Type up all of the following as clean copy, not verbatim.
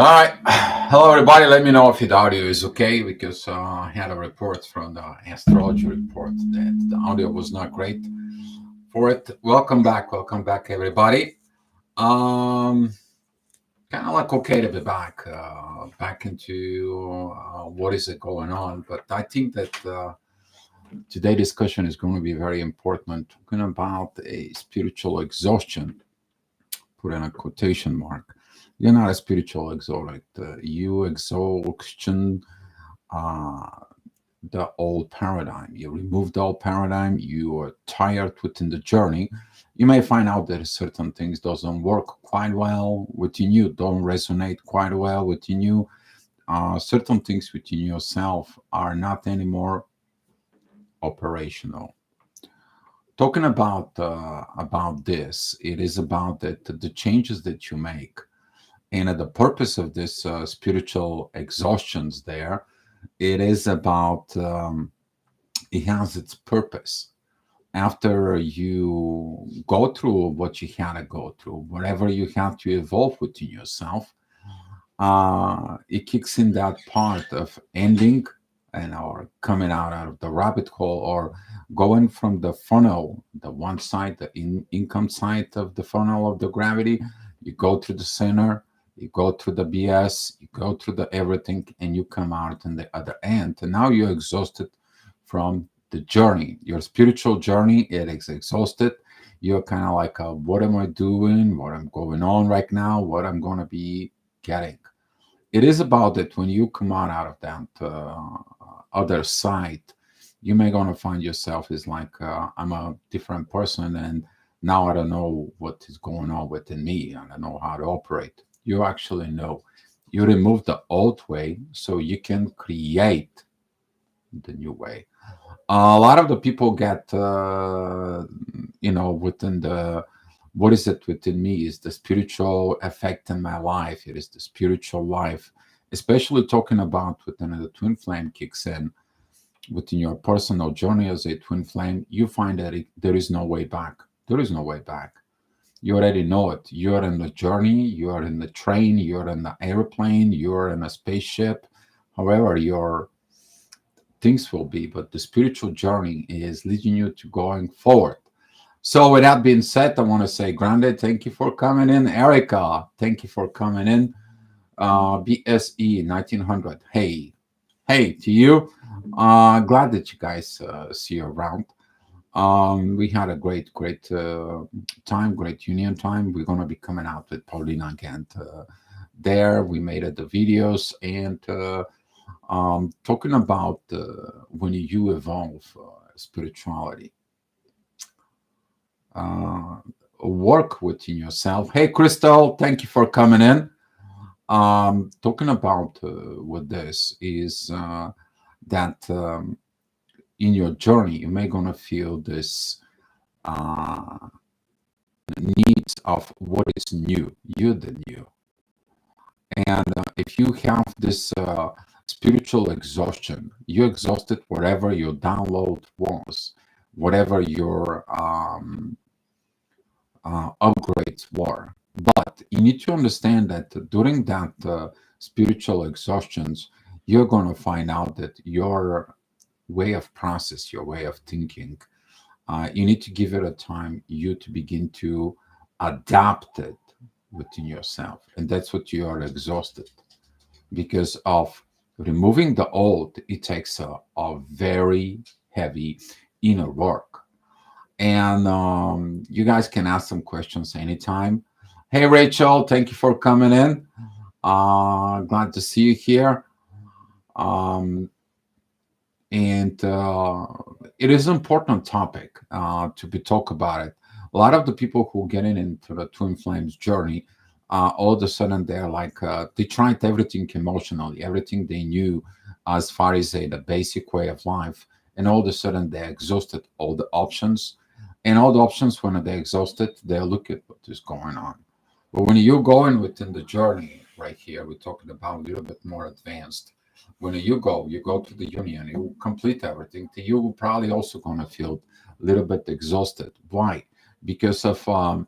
All right. Hello, everybody. Let me know if the audio is okay because I had a report from the astrology report that the audio was not great for it. Welcome back. Welcome back, everybody. Um, Kind of like okay to be back into what is it going on. But I think that today's discussion is going to be very important. Talking about a spiritual exhaustion, put in a quotation mark. You're not a spiritual exhausted. You exhaustion uh, the old paradigm. You remove the old paradigm. You are tired within the journey. You may find out that certain things doesn't work quite well within you, don't resonate quite well within you. Certain things within yourself are not anymore operational. Talking about this, it is about that the changes that you make and the purpose of this spiritual exhaustions there. It is about it has its purpose after you go through what you had to go through, whatever you have to evolve within yourself. It kicks in that part of ending and or coming out of the rabbit hole or going from the funnel, the one side, the income side of the funnel of the gravity. You go through the center, you go through the BS, you go through the everything, and you come out on the other end. And now you're exhausted from the journey. Your spiritual journey, it is exhausted. You're kind of like, what am I doing? What I'm going on right now? What I'm going to be getting? It is about that when you come out of that other side, you may gonna find yourself is like I'm a different person, and now I don't know what is going on within me. I don't know how to operate. You actually know. You remove the old way so you can create the new way. A lot of the people get within the what is it within me is the spiritual effect in my life. It is the spiritual life, especially talking about within the twin flame kicks in within your personal journey as a twin flame. You find that there is no way back. There is no way back. You already know it. You're in the journey, you're in the train, you're in the airplane, you're in a spaceship, however your things will be, but the spiritual journey is leading you to going forward. So with that being said, I want to say, Grande, thank you for coming in. Erica, thank you for coming in. BSE 1900, hey, hey to you. Glad that you guys see you around. We had a great time, great union time. We're going to be coming out with Paulina again. There, we made it the videos and talking about when you evolve spirituality, uh, work within yourself. Hey, Crystal, thank you for coming in. Talking about with this is that in your journey, you may gonna feel this uh, needs of what is new, you the new. And if you have this spiritual exhaustion, you exhausted whatever your download was, whatever your upgrades were. But you need to understand that during that spiritual exhaustions, you're going to find out that your way of process, your way of thinking, you need to give it a time you to begin to adapt it within yourself. And that's what you are exhausted because of removing the old. It takes a very heavy inner work. And you guys can ask some questions anytime. Hey, Rachel, thank you for coming in. Glad to see you here. Um, and it is an important topic to be talk about it. A lot of the people who get into the twin flames journey, all of a sudden they're like they tried everything emotionally, everything they knew as far as the basic way of life, and all of a sudden they exhausted all the options, and all the options when they're exhausted, they look at what is going on. But when you're going within the journey, right here, we're talking about a little bit more advanced when you go to the union, you complete everything, you will probably also going to feel a little bit exhausted. Why? Because of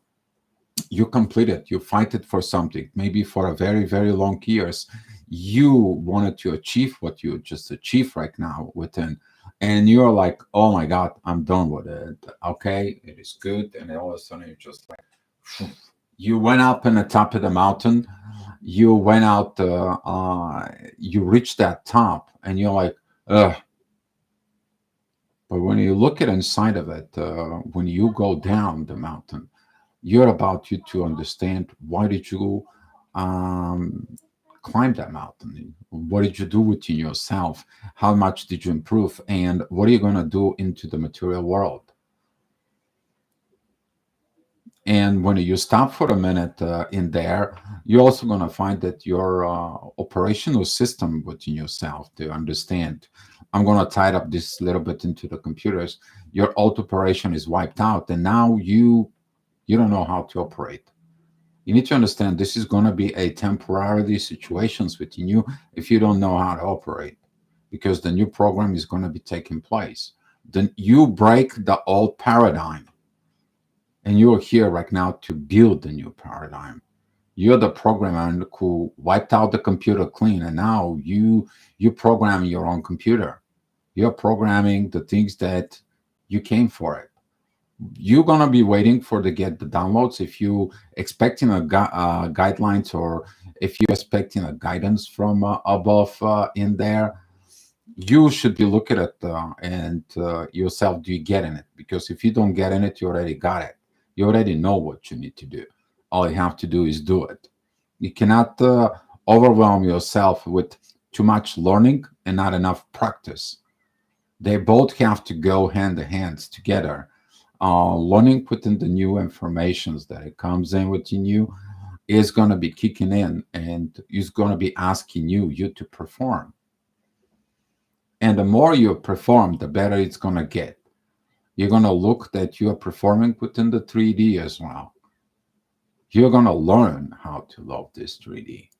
You complete it, you fight it for something, maybe for a very, very long years. You wanted to achieve what you just achieved right now within, and you're like, oh my God, I'm done with it. Okay, it is good. And then all of a sudden, you just like, you went up in the top of the mountain, you went out, you reached that top, and you're like, ugh. But when you look at inside of it, when you go down the mountain, you're about you to understand why did you um, climb that mountain? What did you do within yourself? How much did you improve? And what are you going to do into the material world? And when you stop for a minute in there, you're also going to find that your operational system within yourself to understand. I'm going to tie up this little bit into the computers. Your auto operation is wiped out, and now you don't know how to operate. You need to understand this is going to be a temporary situations within you if you don't know how to operate, because the new program is going to be taking place. Then you break the old paradigm, and you're here right now to build the new paradigm. You're the programmer who wiped out the computer clean, and now you program your own computer. You're programming the things that you came for it. You're gonna be waiting for to get the downloads if you expecting guidelines, or if you're expecting a guidance from above in there. You should be looking at and yourself, do you get in it? Because if you don't get in it, you already got it. You already know what you need to do. All you have to do is do it. You cannot overwhelm yourself with too much learning and not enough practice. They both have to go hand in hand together. Learning within the new informations that it comes in within you is going to be kicking in, and is going to be asking you to perform. And the more you perform, the better it's going to get. You're going to look that you are performing within the 3D as well. You're going to learn how to love this 3D,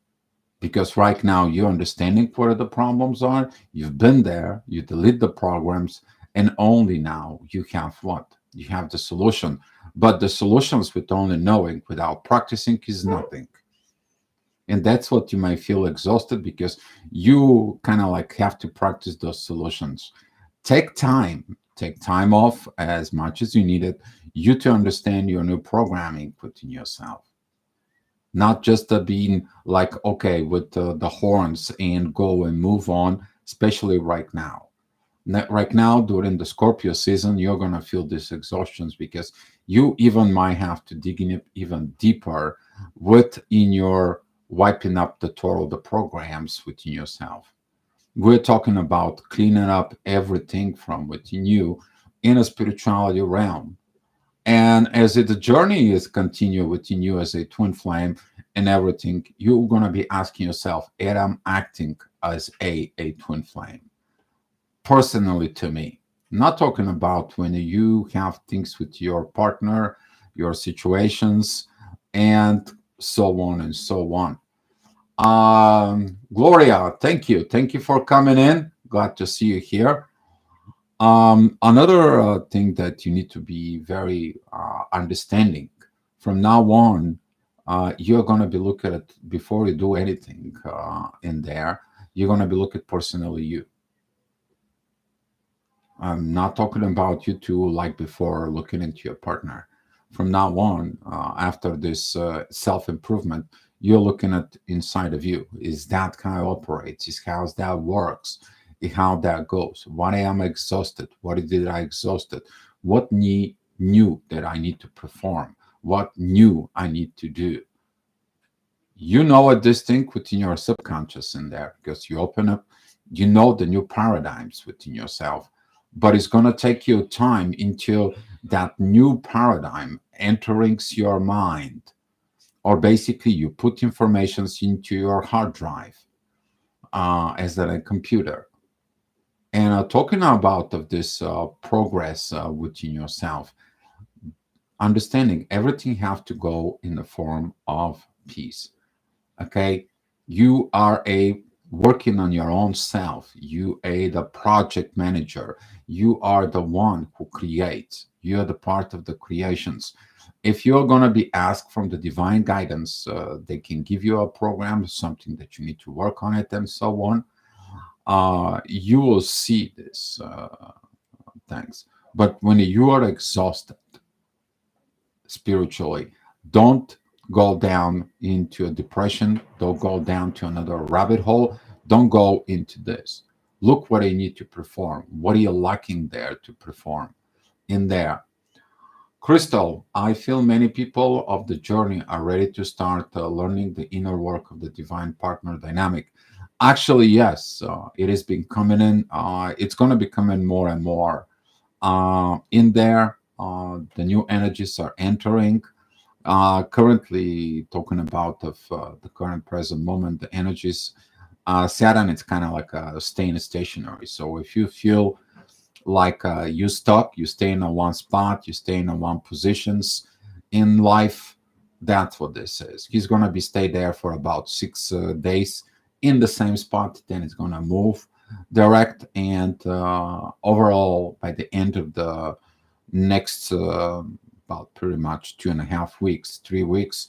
because right now you're understanding where the problems are. You've been there, you delete the programs, and only now you have what? You have the solution. But the solutions with only knowing without practicing is nothing. And that's what you might feel exhausted, because you kind of like have to practice those solutions. Take time off as much as you need it, you to understand your new programming within yourself, not just being like okay with the horns and go and move on, especially right now. Right now during the Scorpio season, you're going to feel these exhaustions, because you even might have to dig in even deeper within your wiping up the total the programs within yourself. We're talking about cleaning up everything from within you in a spirituality realm. And as the journey is continue within you as a twin flame and everything, you're going to be asking yourself, am I acting as a twin flame? Personally, to me, not talking about when you have things with your partner, your situations, and so on and so on. Gloria, thank you. Thank you for coming in. Glad to see you here. Another thing that you need to be very understanding from now on, you're going to be looking at before you do anything in there, you're going to be looking personally you. I'm not talking about you two like before looking into your partner. From now on, after this self improvement, you're looking at inside of you. Is that how it operates? Is how that works? Is how that goes? Why am I exhausted? What did I exhausted? What new that I need to perform? What new I need to do? You know a distinct within your subconscious in there, because you open up, you know the new paradigms within yourself, but it's going to take you time until that new paradigm entering your mind, or basically you put informations into your hard drive as a computer. And talking about of this progress within yourself, understanding everything have to go in the form of peace. Okay, you are a working on your own self. You are the project manager. You are the one who creates. You are the part of the creations. If you're going to be asked from the divine guidance, they can give you a program, something that you need to work on it, and so on. You will see this things. But when you are exhausted spiritually, don't go down into a depression. Don't go down to another rabbit hole. Don't go into this. Look what you need to perform. What are you lacking there to perform in there? Crystal, I feel many people of the journey are ready to start learning the inner work of the divine partner dynamic. Actually, yes, it has been coming in. It's going to be coming more and more in there. The new energies are entering. Currently, talking about of the current present moment, the energies. Saturn, it's kind of like staying stationary. So if you feel like you stuck, you stay in a one spot, you stay in a one positions in life, that's what this is. He's going to be stay there for about 6 days in the same spot, then it's going to move direct, and overall by the end of the next about pretty much 2.5 weeks, 3 weeks,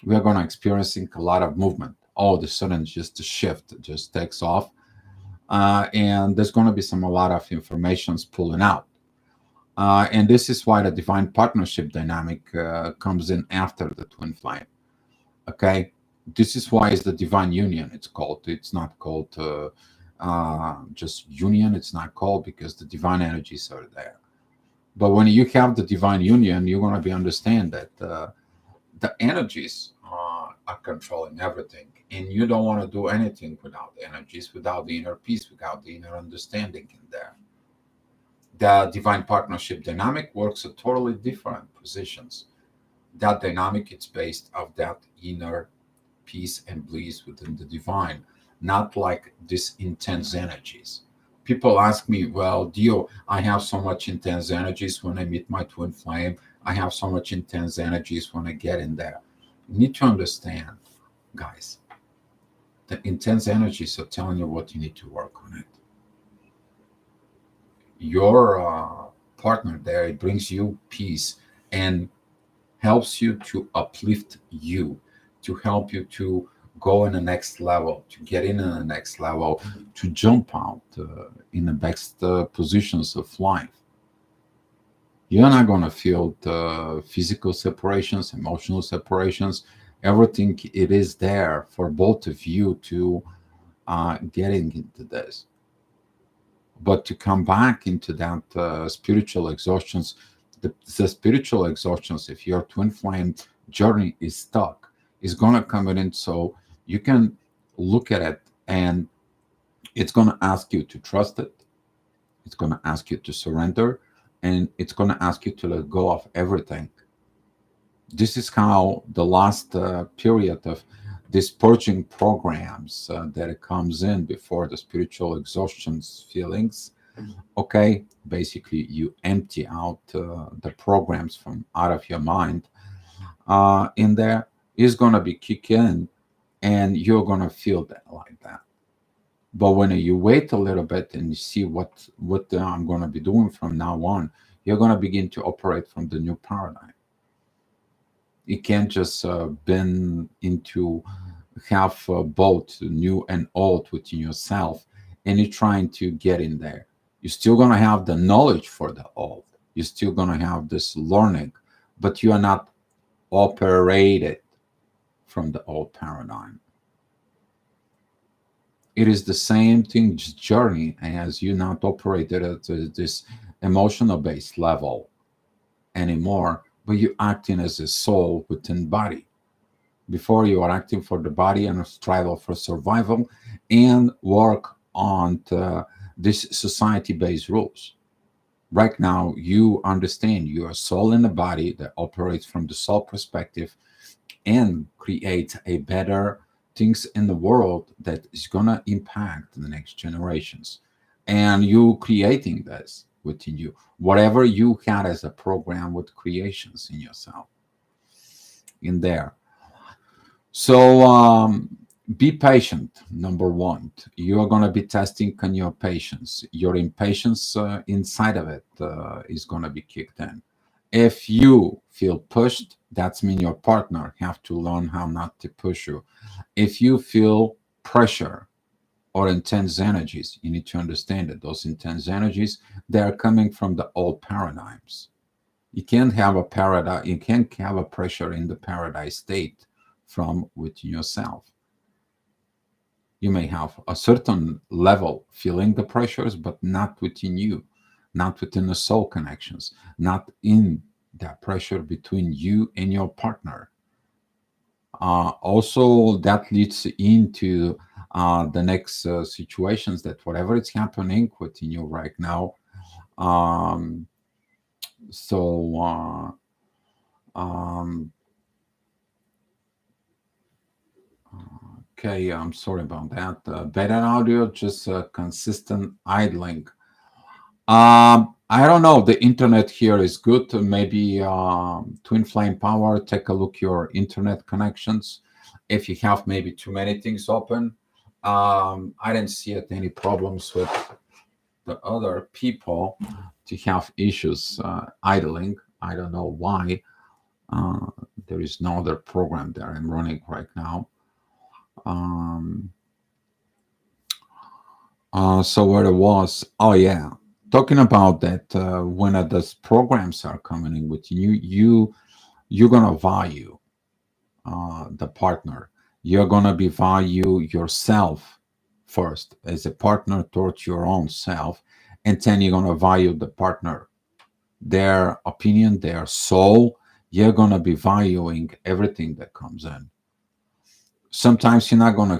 we are going to experiencing a lot of movement. All of a sudden just the shift just takes off, and there's going to be a lot of informations pulling out. And this is why the divine partnership dynamic comes in after the twin flame. Okay, this is why it's the divine union. It's called. It's not called just union. It's not called because the divine energies are there. But when you have the divine union, you're going to be understand that the energies are controlling everything, and you don't want to do anything without energies, without the inner peace, without the inner understanding in there. The divine partnership dynamic works at totally different positions. That dynamic is based of that inner peace and bliss within the divine, not like these intense energies. People ask me, well, Dio, I have so much intense energies when I meet my twin flame. I have so much intense energies when I get in there. You need to understand, guys, the intense energies are telling you what you need to work on it. Your partner there, it brings you peace and helps you to uplift you, to help you to go in the next level, to get in the next level, to jump out in the best positions of life. You're not going to feel the physical separations, emotional separations. Everything it is there for both of you to getting into this. But to come back into that spiritual exhaustions, the spiritual exhaustions, if your twin flame journey is stuck, is going to come in. So you can look at it, and it's going to ask you to trust it. It's going to ask you to surrender, and it's going to ask you to let go of everything. This is how the last period of these purging programs that it comes in before the spiritual exhaustions feelings. Okay, basically you empty out the programs from out of your mind. In there is going to be kick in, and you're going to feel that like that. But when you wait a little bit and you see what I'm going to be doing from now on, you're going to begin to operate from the new paradigm. You can't just bend into have both new and old within yourself, and you're trying to get in there. You're still going to have the knowledge for the old. You're still going to have this learning, but you are not operated from the old paradigm. It is the same thing journey as you not operated at this emotional based level anymore, but you acting as a soul within body. Before you are acting for the body and struggle for survival and work on this society-based rules. Right now, you understand you are a soul in a body that operates from the soul perspective and creates a better things in the world that is going to impact the next generations. And you creating this within you, whatever you had as a program with creations in yourself in there. So be patient. Number one, you are going to be testing on your patience. Your impatience inside of it is going to be kicked in, If you feel pushed, that's mean your partner have to learn how not to push you. If you feel pressure or intense energies, you need to understand that those intense energies, they are coming from the old paradigms. You can't have a paradise, you can't have a pressure in the paradise state from within yourself. You may have a certain level feeling the pressures, but not within you, not within the soul connections, not in that pressure between you and your partner. Also, that leads into the next situations that whatever is happening within you right now. Um, so, um, okay, I'm sorry about that. Better audio, just consistent idling. I don't know. The internet here is good. Maybe Twin Flame Power. Take a look your internet connections. If you have maybe too many things open, I didn't see it any problems with the other people to have issues idling. I don't know why. Uh, there is no other program that I'm running right now. Um, so what it was, oh yeah, talking about that when those programs are coming in with you, you're gonna value the partner. You're gonna be value yourself first as a partner towards your own self, and then you're gonna value the partner, their opinion, their soul. You're gonna be valuing everything that comes in. Sometimes you're not going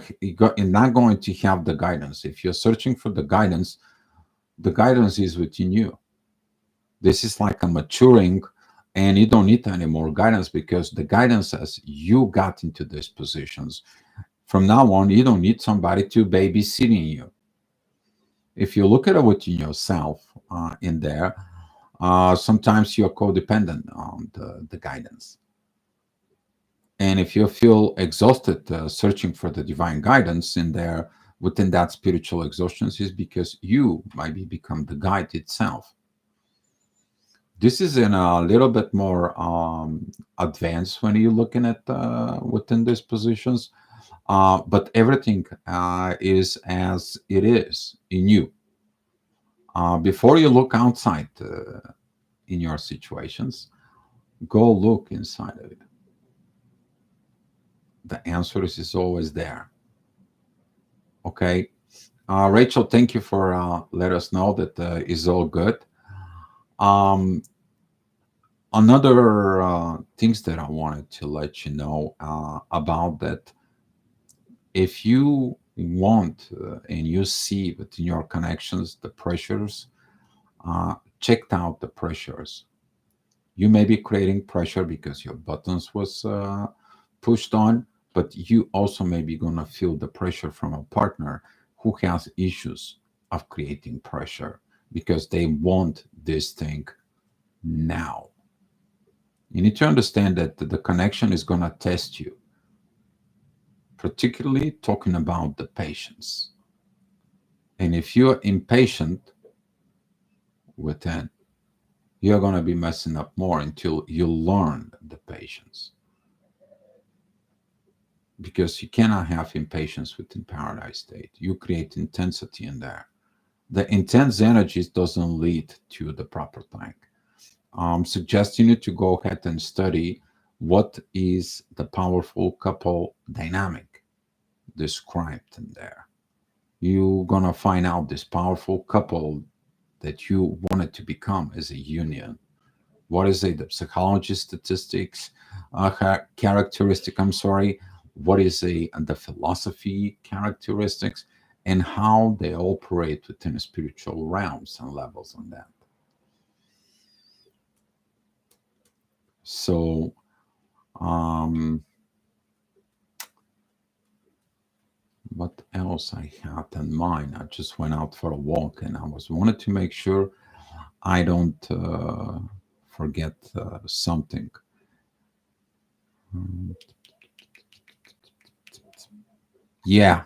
to have the guidance. If you're searching for the guidance is within you. This is like a maturing, and you don't need any more guidance because the guidance as you got into these positions. From now on, you don't need somebody to babysitting you. If you look at it within yourself in there, sometimes you're codependent on the guidance. And if you feel exhausted searching for the divine guidance in there within that spiritual exhaustion is because you might be become the guide itself. This is in a little bit more advanced when you're looking at within these positions, but everything is as it is in you. Before you look outside in your situations, go look inside of it. The answer is always there. Okay. Rachel, thank you for let us know that is all good. Um, Another things that I wanted to let you know about that, if you want and you see within your connections the pressures, checked out the pressures. You may be creating pressure because your buttons was pushed on, but you also may be gonna feel the pressure from a partner who has issues of creating pressure because they want this thing now. You need to understand that the connection is going to test you, particularly talking about the patience. And if you're impatient with it, you're going to be messing up more until you learn the patience. Because you cannot have impatience within paradise state. You create intensity in there. The intense energies doesn't lead to the proper thing. Suggesting you to go ahead and study what is the powerful couple dynamic described in there. You're gonna find out this powerful couple that you wanted to become as a union. What is it? The psychology statistics, characteristic. I'm sorry. What is the philosophy characteristics, and how they operate within spiritual realms and levels on that. So, um, what else I had in mind? I just went out for a walk, and I was wanted to make sure I don't forget something. Mm, yeah.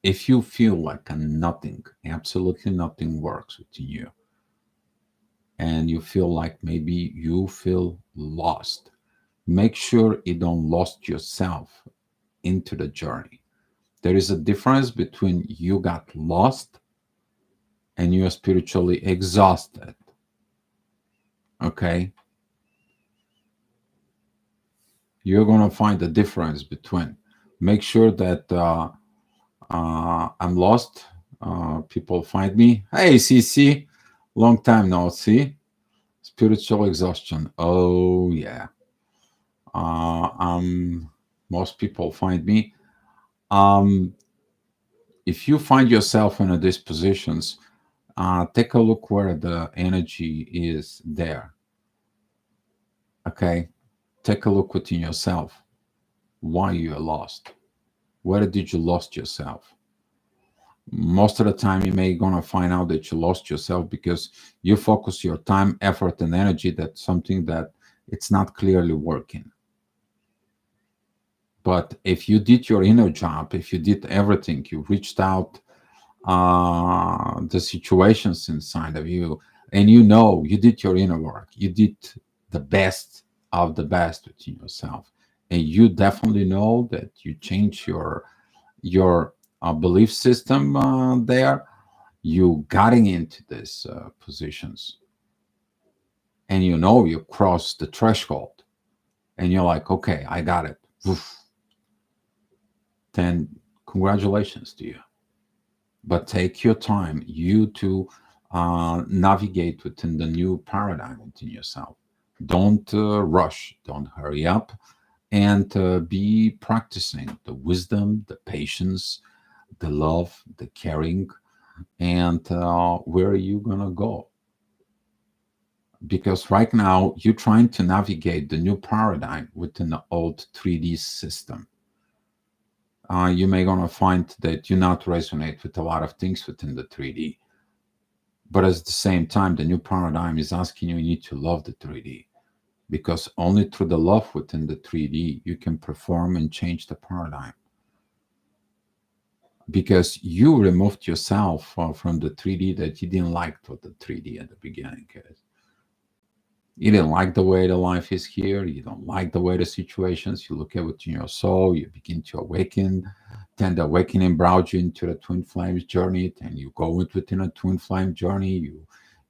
If you feel like nothing, absolutely nothing works within you, and you feel like maybe you feel lost, make sure you don't lost yourself into the journey. There is a difference between you got lost and you are spiritually exhausted. Okay, you're gonna find the difference between. Make sure that I'm lost. People find me. Hey, CC, long time no see. Spiritual exhaustion. Oh yeah. Most people find me. Um, if you find yourself in these positions, take a look where the energy is there. Okay, take a look within yourself. Why you are lost? Where did you lost yourself? Most of the time you may gonna find out that you lost yourself because you focus your time, effort, and energy that something that it's not clearly working. But if you did your inner job, if you did everything, you reached out the situations inside of you, and you know you did your inner work, you did the best of the best within yourself, and you definitely know that you change your belief system there, you getting into these positions, and you know you cross the threshold, and you're like, okay, I got it. Oof. Then congratulations to you. But take your time, you to navigate within the new paradigm within yourself. Don't rush, don't hurry up, and be practicing the wisdom, the patience, the love, the caring, and where are you gonna go? Because right now you're trying to navigate the new paradigm within the old 3D system. You may gonna find that you not resonate with a lot of things within the 3D, but at the same time, the new paradigm is asking you, you need to love the 3D, because only through the love within the 3D you can perform and change the paradigm. Because you removed yourself from the 3D that you didn't like to the 3D at the beginning. You didn't like the way the life is here. You don't like the way the situations. You look at it in your soul. You begin to awaken. Then the awakening brought you into the twin flames journey. Then you go within a twin flame journey.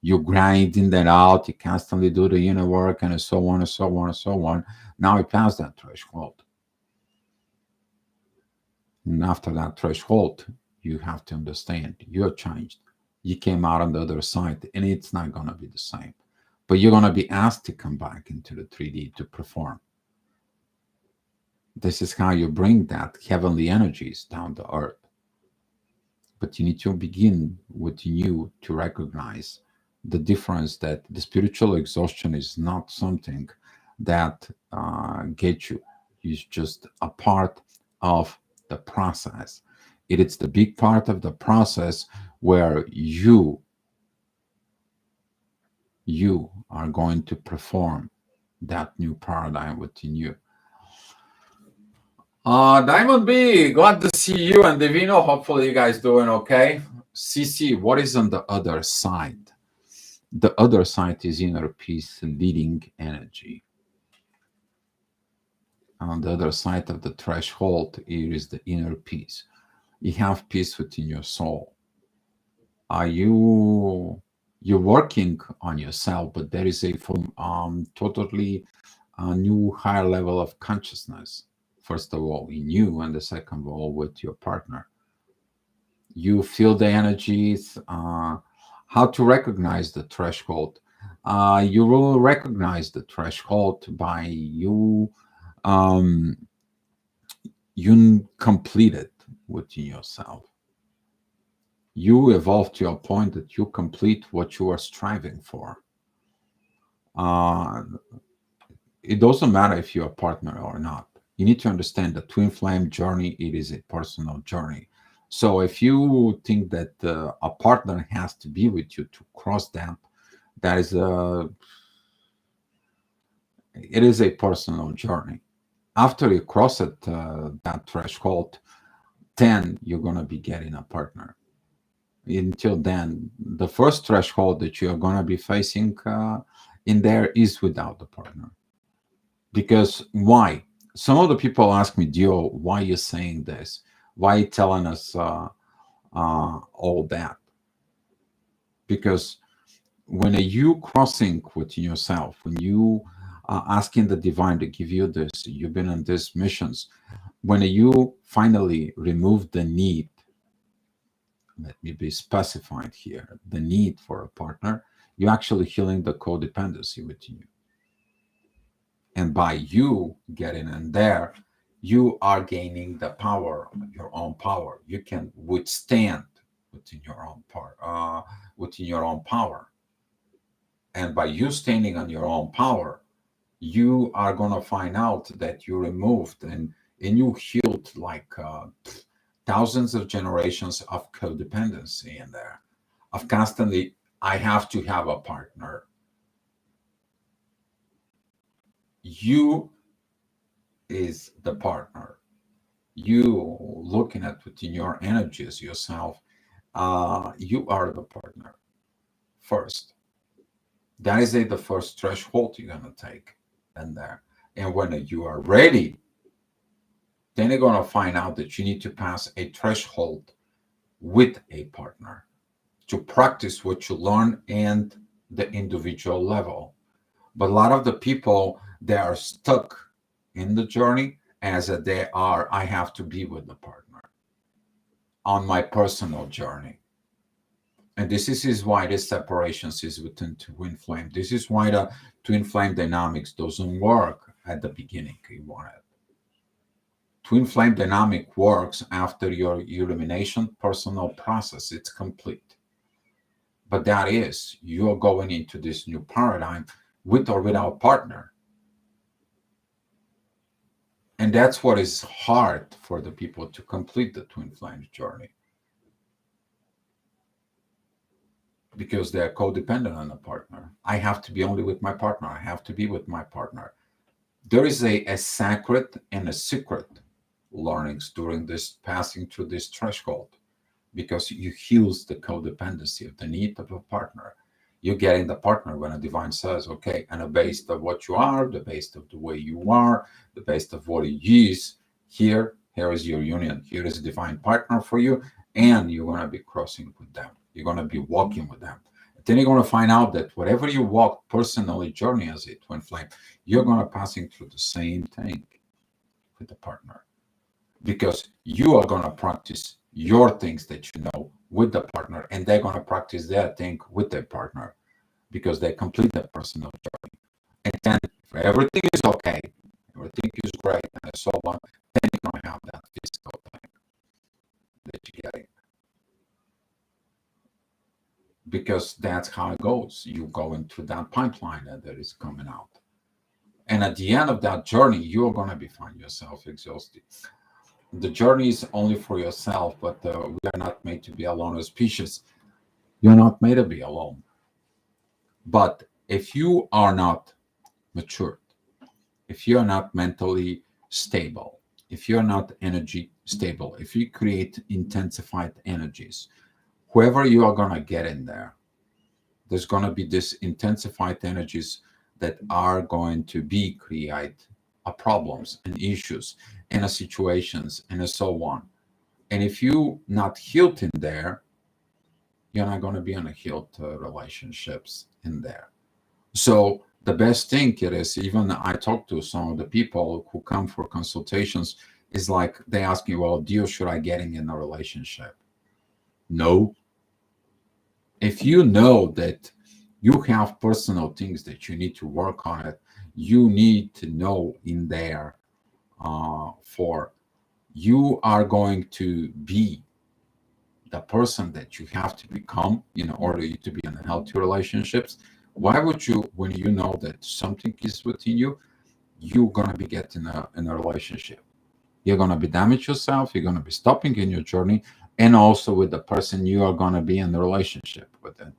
You grinding that out. You constantly do the inner work and so on and so on and so on. Now you pass that threshold. And after that threshold, you have to understand you're changed. You came out on the other side, and it's not gonna be the same. But you're gonna be asked to come back into the 3D to perform. This is how you bring that heavenly energies down to earth. But you need to begin with you to recognize the difference, that the spiritual exhaustion is not something that gets you. It's just a part of the process. It is the big part of the process where you are going to perform that new paradigm within you. Diamond B, glad to see you and Divino. Hopefully, you guys doing okay. CC, what is on the other side? The other side is inner peace, leading energy. On the other side of the threshold, it is the inner peace. You have peace within your soul. Are you're working on yourself, but there is a totally new higher level of consciousness. First of all, in you, and the second of all, with your partner. You feel the energies. How to recognize the threshold? You will recognize the threshold by um, you complete it within yourself. You evolve to a point that you complete what you are striving for. Uh, it doesn't matter if you're a partner or not. You need to understand the twin flame journey, it is a personal journey. So if you think that a partner has to be with you to cross that is it is a personal journey. After you cross it, that threshold, then you're going to be getting a partner. until then, the first threshold that you are going to be facing in there is without the partner. Because why? Some of the people ask me, Dio, why are you saying this? Why are you telling us all that? Because when you crossing within yourself, when you are asking the divine to give you this, you've been on these missions, when you finally remove the need, let me be specified here, the need for a partner, you're actually healing the codependency within you. And by you getting in there, you are gaining the power, your own power. You can withstand within your own within your own power. And by you standing on your own power, you are going to find out that you removed and you healed like thousands of generations of codependency in there, of constantly, I have to have a partner. You is the partner. You looking at within your energies yourself, you are the partner first. That is the first threshold you're going to take in there. And when you are ready, then you're going to find out that you need to pass a threshold with a partner to practice what you learn and the individual level. But a lot of the people, they are stuck in the journey as they are, I have to be with the partner on my personal journey. And this is why the separations is within twin flame. This is why the twin flame dynamics doesn't work at the beginning you want it. Twin flame dynamic works after your elimination personal process. It's complete. But that is, you're going into this new paradigm with or without partner. And that's what is hard for the people to complete the twin flame journey. Because they're codependent on a partner. I have to be only with my partner. I have to be with my partner. There is a sacred and a secret learnings during this passing through this threshold, because you heals the codependency of the need of a partner. You get in the partner when a divine says, okay, and based of what you are, the based of the way you are, the based of what it is, here is your union. Here is a divine partner for you, and you're going to be crossing with them. You're going to be walking with them. Then you're going to find out that whatever you walk personally, journey as a twin flame, you're going to passing through the same thing with the partner, because you are going to practice your things that you know with the partner, and they're going to practice their thing with their partner, because they complete their personal journey. And then if everything is okay, everything is great, and so on, then you're going to have that physical thing that you're getting. Because that's how it goes. You go into that pipeline that is coming out. And at the end of that journey, you're going to be find yourself exhausted. The journey is only for yourself, but we are not made to be alone as species. You're not made to be alone. But if you are not matured, if you're not mentally stable, if you're not energy stable, if you create intensified energies, whoever you are going to get in there, there's going to be this intensified energies that are going to be create problems and issues and situations and so on. And if you not healed in there, you're not going to be in a healed relationships in there. So the best thing it is, even I talk to some of the people who come for consultations, is like they ask me, well, Dio, should I getting in a relationship? No. If you know that you have personal things that you need to work on it, you need to know in there for you are going to be the person that you have to become in order to be in healthy relationships. Why would you, when you know that something is within you, you're going to be getting in a relationship? You're going to be damage yourself. You're going to be stopping in your journey, and also with the person you are going to be in the relationship with it.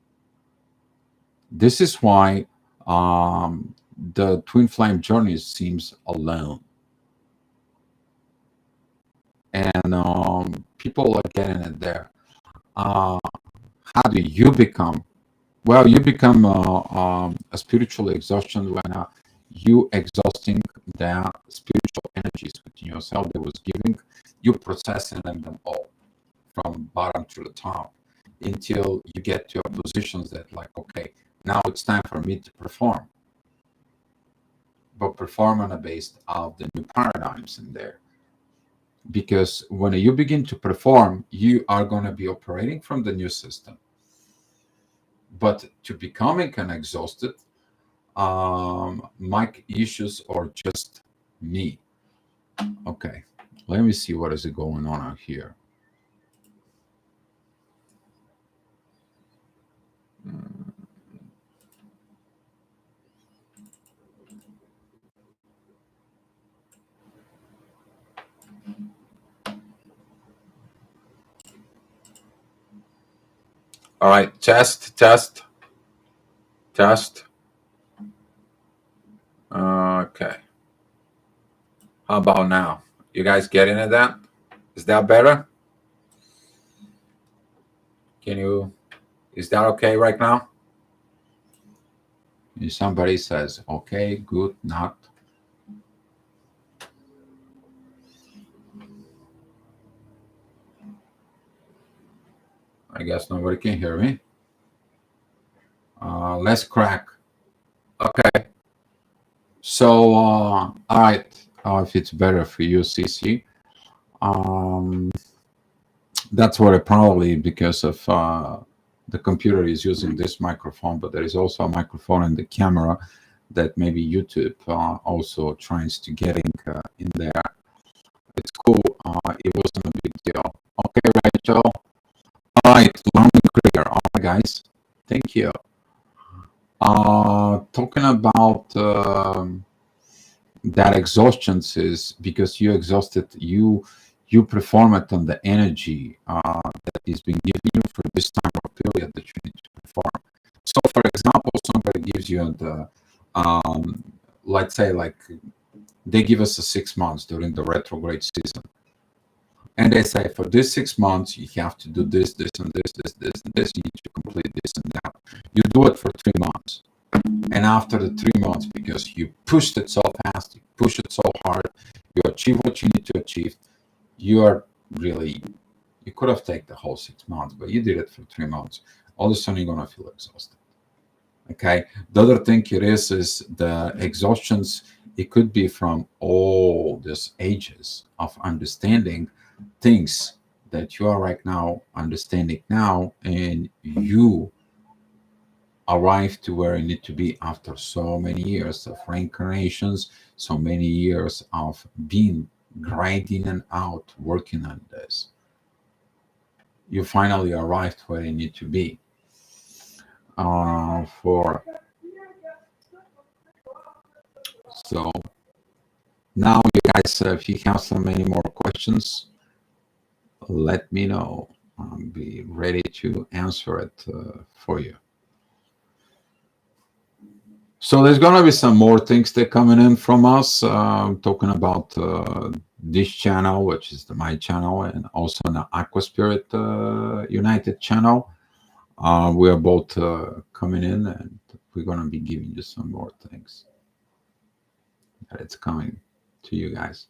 This is why the twin flame journey seems alone, and people are getting it there. how do you become? Well, you become a spiritual exhaustion when you exhausting the spiritual energies within yourself that was giving, you processing them all from bottom to the top until you get to a positions that like, okay, now it's time for me to perform, but perform on the base of the new paradigms in there. Because when you begin to perform, you are going to be operating from the new system. But to becoming an exhausted, mic issues or just me. Okay, let me see what is going on out here. All right, test. Okay, how about now? You guys getting at that? Is that better? Can you? Is that okay right now? If somebody says okay, good, not. I guess nobody can hear me. Let's crack. Okay. So, all right. If it's better for you, CC, that's what it probably because of the computer is using this microphone, but there is also a microphone in the camera that maybe YouTube also tries to get in there. It's cool. It wasn't a big deal. Okay, Rachel. All right, loud and clear. All right, guys. Thank you. Talking about that exhaustion is because you exhausted, you perform it on the energy that is being given you for this time or period that you need to perform. So, for example, somebody gives you the, let's say, like they give us a 6 months during the retrograde season. And they say, for this 6 months, you have to do this, this, and this, this, this, and this. You need to complete this and that. You do it for 3 months. And after the 3 months, because you pushed it so fast, you push it so hard, you achieve what you need to achieve, you are really, you could have taken the whole 6 months, but you did it for 3 months. All of a sudden, you're going to feel exhausted. Okay. The other thing it is the exhaustions. It could be from all these ages of understanding things that you are right now understanding now, and you arrive to where you need to be after so many years of reincarnations, so many years of being grinding and out, working on this. You finally arrived where you need to be. So now, you guys, if you have so many more questions, let me know. I'll be ready to answer it for you. So there's gonna be some more things that coming in from us, talking about this channel, which is my channel, and also the Aqua Spirit United channel. We are both coming in, and we're gonna be giving you some more things that it's coming to you guys.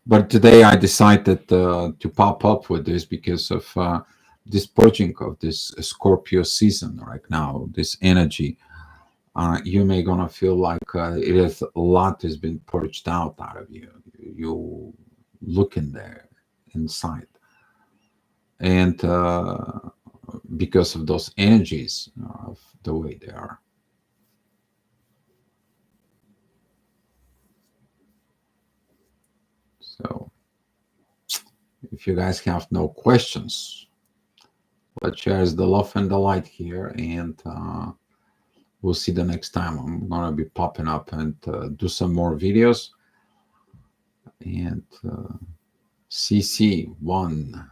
But today I decided to pop up with this because of this purging of this Scorpio season right now, this energy. You may gonna feel like it is a lot has been purged out of you. You look in there inside, and because of those energies of the way they are. So, if you guys have no questions, let's share the love and the light here, and we'll see the next time. I'm gonna be popping up and do some more videos. And CC1.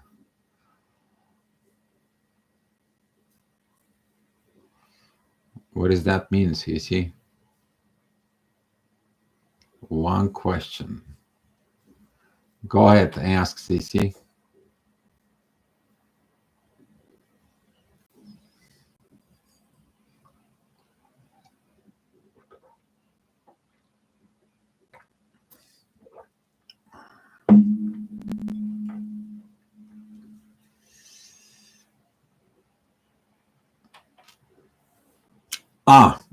What does that mean, CC? One question. Go ahead, ask, CC.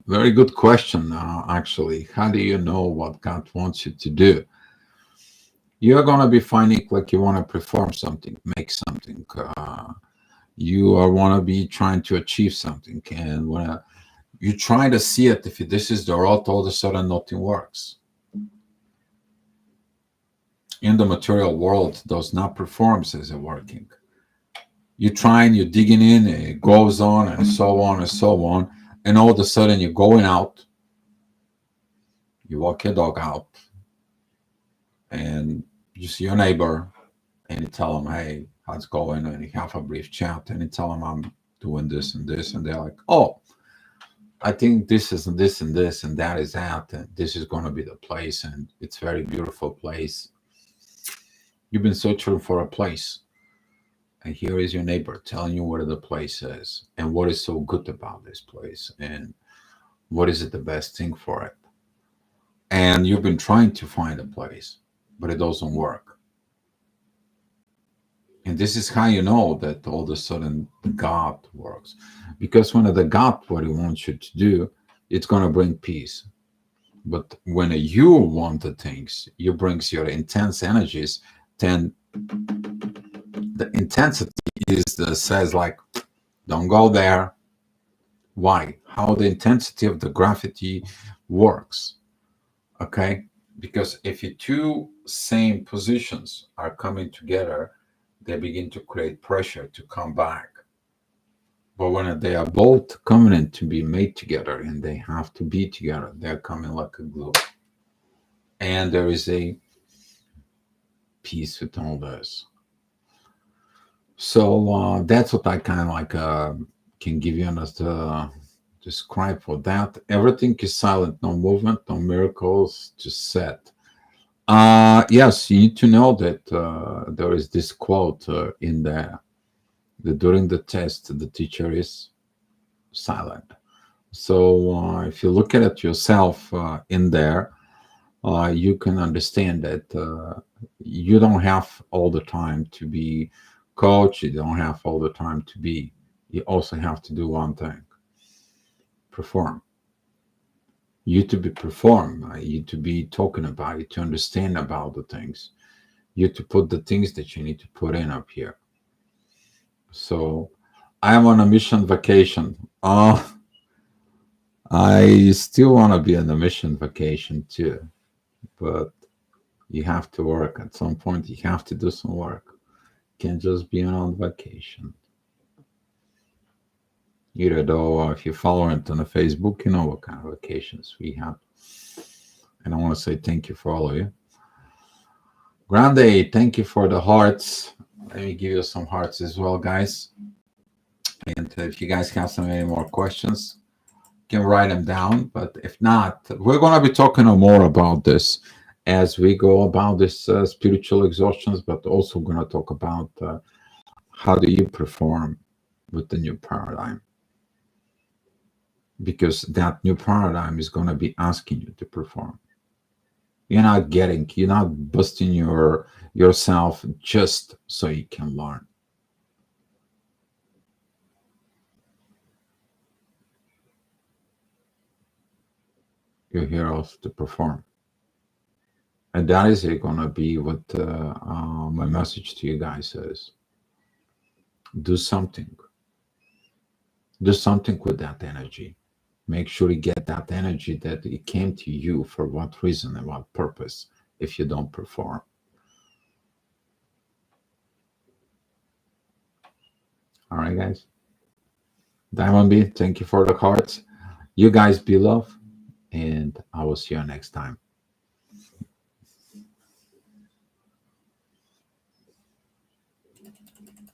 Very good question, actually. How do you know what God wants you to do? You're going to be finding like you want to perform something, make something. You are want to be trying to achieve something. And when you try to see it, if this is the route, all of a sudden nothing works. In the material world, does not perform as a working. You're trying, you're digging in, it goes on and so on and so on. And all of a sudden you're going out, you walk your dog out, and you see your neighbor, and you tell them, hey, how's it going? And you have a brief chat, and you tell them, I'm doing this and this. And they're like, oh, I think this is and this and this, and that is that. And this is going to be the place. And it's a very beautiful place. You've been searching for a place. And here is your neighbor telling you where the place is and what is so good about this place and what is it the best thing for it. And you've been trying to find a place, but it doesn't work. And this is how you know that all of a sudden God works. Because when the God, what he wants you to do, it's going to bring peace. But when you want the things, you brings your intense energies, then the intensity is the says like, don't go there. Why? How the intensity of the gravity works. Okay? Because if the two same positions are coming together, they begin to create pressure to come back. But when they are both coming to be made together and they have to be together, they're coming like a glue. And there is a peace with all this. So that's what I kind of like can give you another describe for that. Everything is silent, no movement, no miracles, just set. Yes, you need to know that there is this quote in there that during the test, the teacher is silent. So if you look at it yourself in there, you can understand that you don't have all the time to be coach. You don't have all the time to be. You also have to do one thing: perform. You to be perform. You to be talking about it, to understand about the things. You to put the things that you need to put in up here. So I am on a mission vacation. I still want to be on a mission vacation too, but you have to work. At some point, you have to do some work. You can't just be on vacation. Either though, if you follow it on the Facebook, you know what kind of vacations we have. And I want to say thank you for all of you. Grande, thank you for the hearts. Let me give you some hearts as well, guys. And if you guys have some any more questions, you can write them down. But if not, we're going to be talking more about this as we go about this spiritual exhaustions, but also going to talk about how do you perform with the new paradigm. Because that new paradigm is going to be asking you to perform. You're not busting yourself just so you can learn. You're here also to perform. And that is going to be what my message to you guys is. Do something. Do something with that energy. Make sure you get that energy that it came to you for what reason and what purpose if you don't perform. All right, guys. Diamond B, thank you for the cards. You guys be loved, and I will see you next time.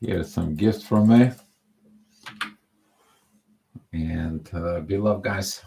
Here's some gifts from me. And be loved, guys.